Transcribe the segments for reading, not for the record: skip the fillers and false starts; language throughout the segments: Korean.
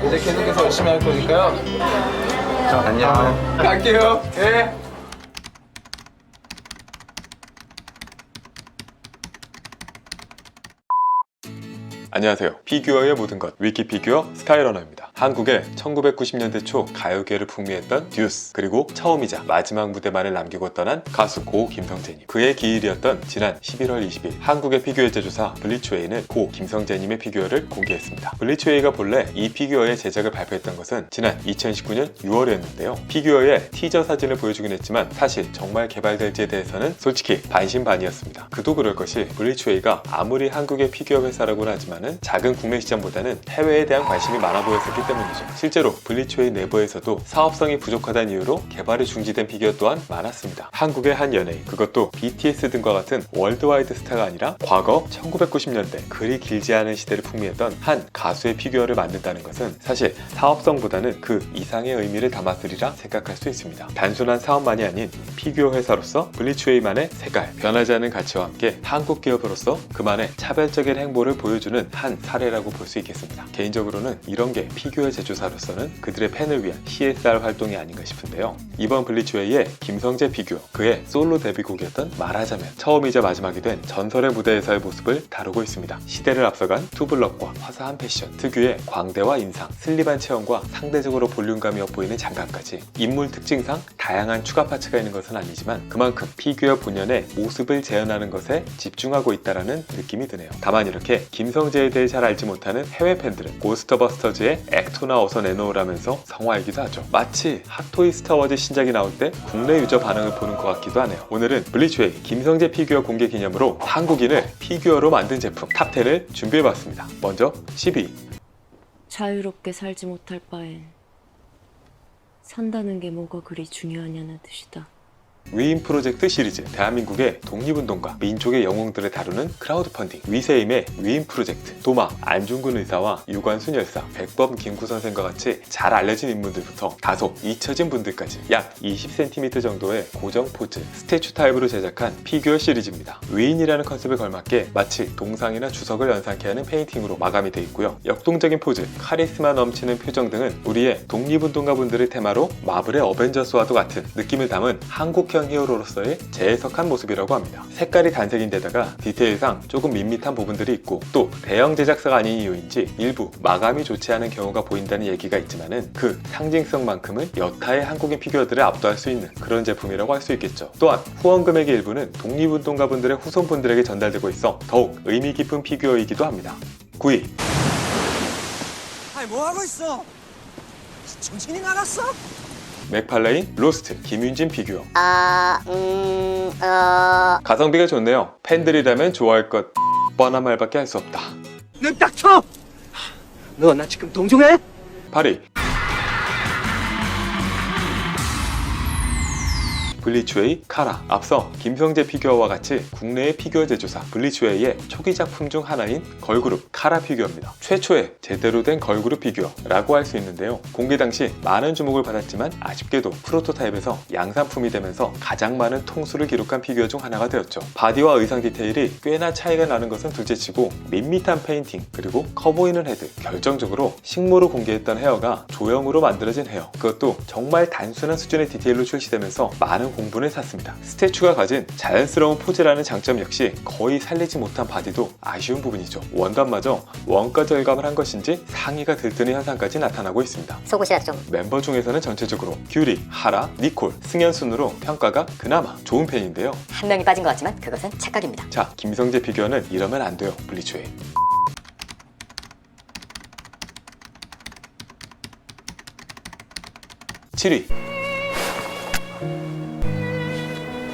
이제 계속해서 열심히 할 거니까요. 자, 안녕. 갈게요. 예. 안녕하세요. 피규어의 모든 것 위키피규어 스카이러너입니다. 한국의 1990년대 초 가요계를 풍미했던 듀스, 그리고 처음이자 마지막 무대만을 남기고 떠난 가수 고 김성재님, 그의 기일이었던 지난 11월 20일 한국의 피규어 제조사 블리츠웨이는 고 김성재님의 피규어를 공개했습니다. 블리츠웨이가 본래 이 피규어의 제작을 발표했던 것은 지난 2019년 6월이었는데요. 피규어의 티저 사진을 보여주긴 했지만 사실 정말 개발될지에 대해서는 솔직히 반신반의였습니다. 그도 그럴 것이 블리츠웨이가 아무리 한국의 피규어 회사라고는 하지만 작은 국내 시장보다는 해외에 대한 관심이 많아 보였었기 때문이죠. 실제로 블리츠웨이 내부에서도 사업성이 부족하다는 이유로 개발이 중지된 피규어 또한 많았습니다. 한국의 한 연예인, 그것도 BTS 등과 같은 월드와이드 스타가 아니라 과거 1990년대 그리 길지 않은 시대를 풍미했던 한 가수의 피규어를 만든다는 것은 사실 사업성보다는 그 이상의 의미를 담았으리라 생각할 수 있습니다. 단순한 사업만이 아닌 피규어 회사로서 블리츠웨이만의 색깔, 변하지 않은 가치와 함께 한국 기업으로서 그만의 차별적인 행보를 보여주는 한 사례라고 볼 수 있겠습니다. 개인적으로는 이런 게 피규어 제조사로서는 그들의 팬을 위한 CSR 활동이 아닌가 싶은데요. 이번 블리츠웨이의 김성재 피규어, 그의 솔로 데뷔곡이었던 말하자면 처음이자 마지막이 된 전설의 무대에서의 모습을 다루고 있습니다. 시대를 앞서간 투블럭과 화사한 패션, 특유의 광대와 인상, 슬립한 체형과 상대적으로 볼륨감이 엿보이는 장갑까지 인물 특징상 다양한 추가 파츠가 있는 것은 아니지만 그만큼 피규어 본연의 모습을 재현하는 것에 집중하고 있다는 느낌이 드네요. 다만 이렇게 김성재에 대해 잘 알지 못하는 해외 팬들은 고스터버스터즈의 액토나 어서 내놓으라면서 성화이기도 하죠. 마치 핫토이 스타워즈 신작이 나올 때 국내 유저 반응을 보는 것 같기도 하네요. 오늘은 블리츠웨이 김성재 피규어 공개 기념으로 한국인을 피규어로 만든 제품 탑10을 준비해봤습니다. 먼저 10위. 자유롭게 살지 못할 바엔 산다는 게 뭐가 그리 중요하냐는 뜻이다. 위인 프로젝트 시리즈, 대한민국의 독립운동가, 민족의 영웅들을 다루는 크라우드 펀딩, 위세임의 위인 프로젝트, 도마, 안중근 의사와 유관순 열사, 백범 김구 선생과 같이 잘 알려진 인물들부터 다소 잊혀진 분들까지 약 20cm 정도의 고정 포즈, 스태츄 타입으로 제작한 피규어 시리즈입니다. 위인이라는 컨셉에 걸맞게 마치 동상이나 주석을 연상케 하는 페인팅으로 마감이 되어 있고요. 역동적인 포즈, 카리스마 넘치는 표정 등은 우리의 독립운동가 분들을 테마로 마블의 어벤져스와도 같은 느낌을 담은 한국형 히어로로서의 재해석한 모습이라고 합니다. 색깔이 단색인데다가 디테일상 조금 밋밋한 부분들이 있고 또 대형 제작사가 아닌 이유인지 일부 마감이 좋지 않은 경우가 보인다는 얘기가 있지만은 그 상징성만큼은 여타의 한국인 피규어들을 압도할 수 있는 그런 제품이라고 할 수 있겠죠. 또한 후원 금액의 일부는 독립운동가 분들의 후손분들에게 전달되고 있어 더욱 의미 깊은 피규어이기도 합니다. 9위. 아니 뭐하고 있어? 정신이 나갔어? 맥팔레인 로스트 김윤진 피규어. 가성비가 좋네요. 팬들이라면 좋아할 것 뻔한 말밖에 할 수 없다. 너 닥쳐! 너 나 지금 동정해? 8위. 블리츠웨이 카라. 앞서 김성재 피규어와 같이 국내의 피규어 제조사 블리츠웨이의 초기 작품 중 하나인 걸그룹 카라 피규어입니다. 최초의 제대로 된 걸그룹 피규어라고 할 수 있는데요. 공개 당시 많은 주목을 받았지만 아쉽게도 프로토타입에서 양산품이 되면서 가장 많은 통수를 기록한 피규어 중 하나가 되었죠. 바디와 의상 디테일이 꽤나 차이가 나는 것은 둘째치고 밋밋한 페인팅, 그리고 커 보이는 헤드, 결정적으로 식모로 공개했던 헤어가 조형으로 만들어진 헤어, 그것도 정말 단순한 수준의 디테일로 출시되면서 많은 공분을 샀습니다. 스태츄가 가진 자연스러운 포즈라는 장점 역시 거의 살리지 못한 바디도 아쉬운 부분이죠. 원단마저 원가 절감을 한 것인지 상의가 들뜨는 현상까지 나타나고 있습니다. 속옷이라도 좀. 멤버 중에서는 전체적으로 규리, 하라, 니콜, 승현 순으로 평가가 그나마 좋은 편인데요. 한 명이 빠진 것 같지만 그것은 착각입니다. 자, 김성재 피규어는 이러면 안 돼요. 블리츠웨이. 7위.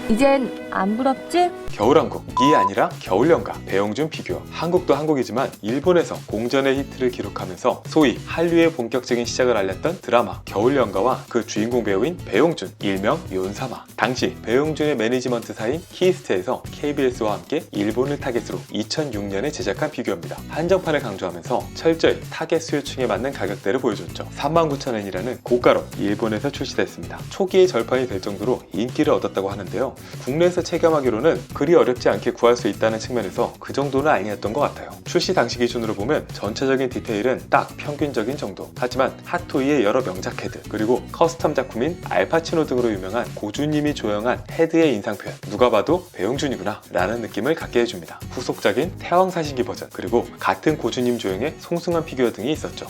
이젠 안 부럽지? 겨울왕국이 아니라 겨울연가 배용준 피규어. 한국도 한국이지만 일본에서 공전의 히트를 기록하면서 소위 한류의 본격적인 시작을 알렸던 드라마 겨울연가와 그 주인공 배우인 배용준, 일명 윤사마. 당시 배용준의 매니지먼트사인 키스트에서 KBS와 함께 일본을 타겟으로 2006년에 제작한 피규어입니다. 한정판을 강조하면서 철저히 타겟 수요층에 맞는 가격대를 보여줬죠. 39,000엔이라는 고가로 일본에서 출시됐습니다. 초기에 절판이 될 정도로 인기를 얻었다고 하는데요. 국내에서 체감하기로는 그리 어렵지 않게 구할 수 있다는 측면에서 그 정도는 아니었던 것 같아요. 출시 당시 기준으로 보면 전체적인 디테일은 딱 평균적인 정도. 하지만 핫토이의 여러 명작 헤드, 그리고 커스텀 작품인 알파치노 등으로 유명한 고주님이 조형한 헤드의 인상 표현, 누가 봐도 배용준이구나 라는 느낌을 갖게 해줍니다. 후속작인 태왕사신기 버전, 그리고 같은 고주님 조형의 송승헌 피규어 등이 있었죠.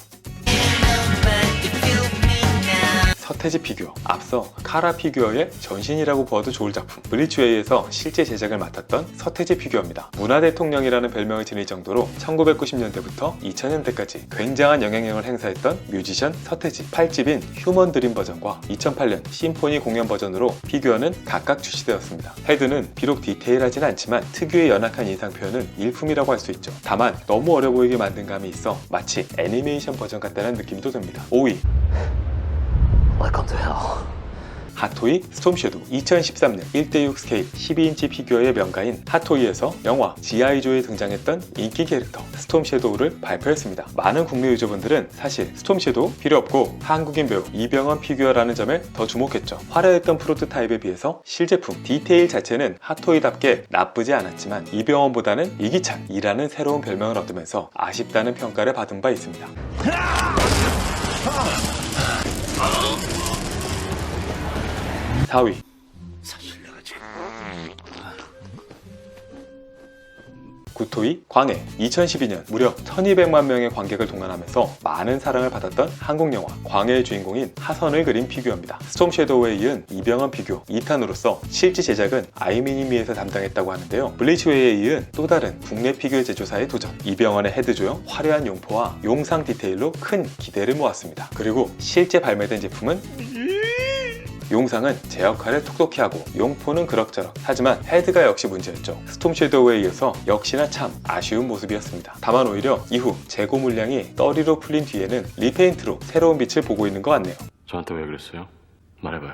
서태지 피규어, 앞서 카라 피규어의 전신이라고 보아도 좋을 작품, 블리츠웨이에서 실제 제작을 맡았던 서태지 피규어입니다. 문화대통령이라는 별명을 지닐 정도로 1990년대부터 2000년대까지 굉장한 영향력을 행사했던 뮤지션 서태지. 8집인 휴먼 드림 버전과 2008년 심포니 공연 버전으로 피규어는 각각 출시되었습니다. 헤드는 비록 디테일하진 않지만 특유의 연약한 인상 표현은 일품이라고 할 수 있죠. 다만 너무 어려 보이게 만든 감이 있어 마치 애니메이션 버전 같다는 느낌도 듭니다. 5위, Welcome to hell. 핫토이 스톰섀도우. 2013년 1:6 스케일 12인치 피규어의 명가인 핫토이에서 영화 G.I.조에 등장했던 인기 캐릭터 스톰섀도우를 발표했습니다. 많은 국내 유저분들은 사실 스톰섀도우 필요 없고 한국인 배우 이병헌 피규어라는 점에 더 주목했죠. 화려했던 프로토타입에 비해서 실제품 디테일 자체는 핫토이답게 나쁘지 않았지만 이병헌보다는 이기찬이라는 새로운 별명을 얻으면서 아쉽다는 평가를 받은 바 있습니다. 4위, 구토이 광해. 2012년 무려 1200만 명의 관객을 동원하면서 많은 사랑을 받았던 한국 영화 광해의 주인공인 하선을 그린 피규어입니다. 스톰섀도우에 이은 이병헌 피규어 2탄으로서 실제 제작은 아이미니미에서 담당했다고 하는데요. 블리츠웨이에 이은 또 다른 국내 피규어 제조사의 도전. 이병헌의 헤드 조형, 화려한 용포와 용상 디테일로 큰 기대를 모았습니다. 그리고 실제 발매된 제품은 용상은 제 역할을 톡톡히 하고 용포는 그럭저럭. 하지만 헤드가 역시 문제였죠. 스톰섀도우에 이어서 역시나 참 아쉬운 모습이었습니다. 다만 오히려 이후 재고 물량이 떨이로 풀린 뒤에는 리페인트로 새로운 빛을 보고 있는 것 같네요. 저한테 왜 그랬어요? 말해봐요.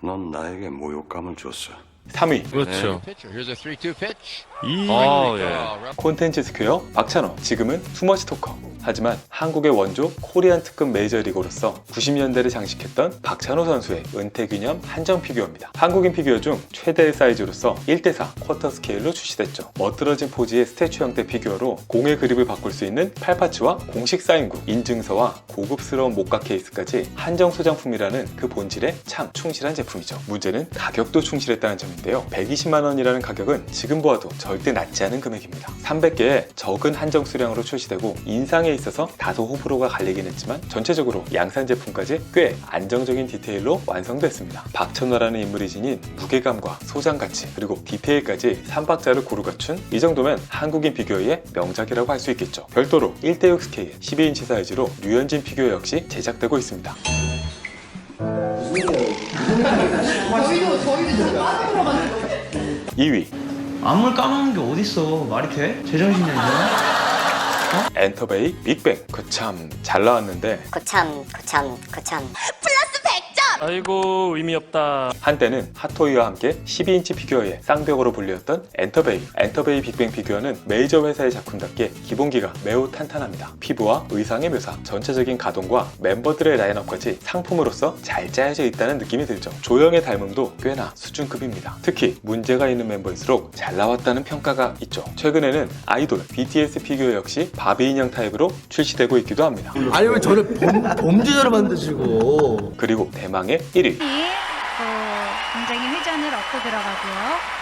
넌 나에게 모욕감을 줬어. 3위, 그렇죠. Here's a 3-2 pitch. 예. 콘텐츠 스퀘어 박찬호, 지금은 투머치 토커. 하지만 한국의 원조 코리안 특급 메이저리거로서 90년대를 장식했던 박찬호 선수의 은퇴 기념 한정 피규어입니다. 한국인 피규어 중 최대의 사이즈로서 1:4 쿼터 스케일로 출시됐죠. 멋들어진 포즈의 스태츄 형태 피규어로 공의 그립을 바꿀 수 있는 팔파츠와 공식 사인구, 인증서와 고급스러운 목각 케이스까지 한정 소장품이라는 그 본질에 참 충실한 제품이죠. 문제는 가격도 충실했다는 점인데요. 120만 원이라는 가격은 지금 보아도 절대 낮지 않은 금액입니다. 300개의 적은 한정 수량으로 출시되고 인상에 있어서 다소 호불호가 갈리긴 했지만 전체적으로 양산 제품까지 꽤 안정적인 디테일로 완성됐습니다. 박찬호라는 인물이 지닌 무게감과 소장가치, 그리고 디테일까지 3박자를 고루 갖춘 이 정도면 한국인 피규어의 명작이라고 할 수 있겠죠. 별도로 1:6 스케일 12인치 사이즈로 류현진 피규어 역시 제작되고 있습니다. 2위, 안물 까먹는 게 어딨어. 말이 돼? 제정신이 아니야? 엔터베이 빅뱅. 그참 잘 나왔는데 거참. 아이고 의미 없다. 한때는 핫토이와 함께 12인치 피규어의 쌍벽으로 불리웠던 엔터베이 빅뱅 피규어는 메이저 회사의 작품답게 기본기가 매우 탄탄합니다. 피부와 의상의 묘사, 전체적인 가동과 멤버들의 라인업까지 상품으로서 잘 짜여져 있다는 느낌이 들죠. 조형의 닮음도 꽤나 수준급입니다. 특히 문제가 있는 멤버일수록 잘 나왔다는 평가가 있죠. 최근에는 아이돌 BTS 피규어 역시 바비 인형 타입으로 출시되고 있기도 합니다. 아니 왜 저를 범죄자로 만드시고. 그리고 대망의 1위, 굉장히 회전을 얻고 들어가고요.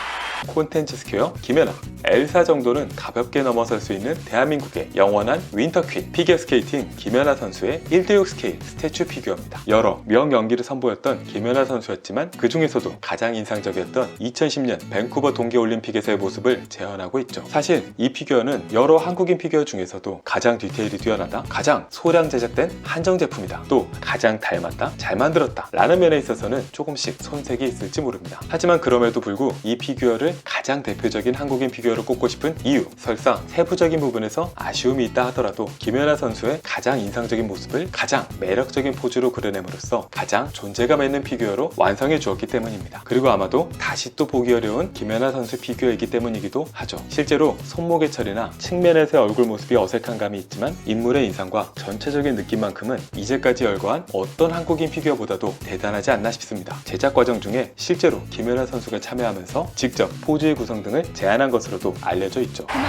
콘텐츠 스퀘어 김연아. 엘사 정도는 가볍게 넘어설 수 있는 대한민국의 영원한 윈터퀸. 피겨스케이팅 김연아 선수의 1:6 스케일 스태츄 피규어입니다. 여러 명연기를 선보였던 김연아 선수였지만 그 중에서도 가장 인상적이었던 2010년 밴쿠버 동계올림픽에서의 모습을 재현하고 있죠. 사실 이 피규어는 여러 한국인 피규어 중에서도 가장 디테일이 뛰어나다, 가장 소량 제작된 한정 제품이다, 또 가장 닮았다, 잘 만들었다 라는 면에 있어서는 조금씩 손색이 있을지 모릅니다. 하지만 그럼에도 불구하고 이 피규어를 중에 가장 대표적인 한국인 피규어를 꼽고 싶은 이유, 설사 세부적인 부분에서 아쉬움이 있다 하더라도 김연아 선수의 가장 인상적인 모습을 가장 매력적인 포즈로 그려냄으로써 가장 존재감 있는 피규어로 완성해 주었기 때문입니다. 그리고 아마도 다시 또 보기 어려운 김연아 선수 피규어이기 때문이기도 하죠. 실제로 손목의 처리나 측면에서의 얼굴 모습이 어색한 감이 있지만 인물의 인상과 전체적인 느낌만큼은 이제까지 열거한 어떤 한국인 피규어보다도 대단하지 않나 싶습니다. 제작 과정 중에 실제로 김연아 선수가 참여하면서 직접 포즈의 구성 등을 제안한 것으로도 알려져 있죠. 그냥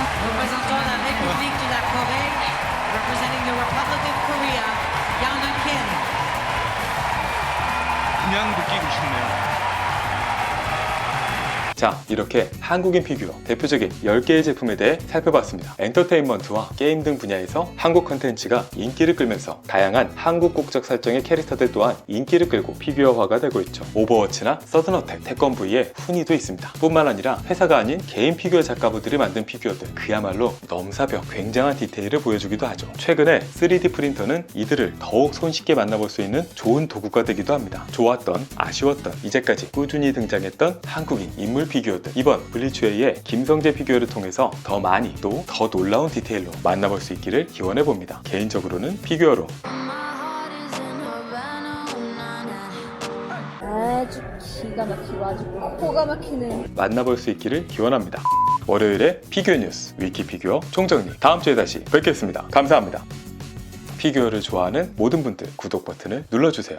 느끼고 싶네요. 자, 이렇게 한국인 피규어 대표적인 10개의 제품에 대해 살펴봤습니다. 엔터테인먼트와 게임 등 분야에서 한국 컨텐츠가 인기를 끌면서 다양한 한국 국적 설정의 캐릭터들 또한 인기를 끌고 피규어화가 되고 있죠. 오버워치나 서든어택, 태권브이의 훈이도 있습니다. 뿐만 아니라 회사가 아닌 개인 피규어 작가분들이 만든 피규어들, 그야말로 넘사벽 굉장한 디테일을 보여주기도 하죠. 최근에 3D 프린터는 이들을 더욱 손쉽게 만나볼 수 있는 좋은 도구가 되기도 합니다. 좋았던, 아쉬웠던, 이제까지 꾸준히 등장했던 한국인 인물 피규어들, 이번 블리츠웨이의 김성재 피규어를 통해서 더 많이 또 더 놀라운 디테일로 만나볼 수 있기를 기원해봅니다. 개인적으로는 피규어로 아주 기가 막히고 아주 코가 막히는 만나볼 수 있기를 기원합니다. 월요일에 피규어 뉴스 위키피규어 총정리, 다음 주에 다시 뵙겠습니다. 감사합니다. 피규어를 좋아하는 모든 분들 구독 버튼을 눌러주세요.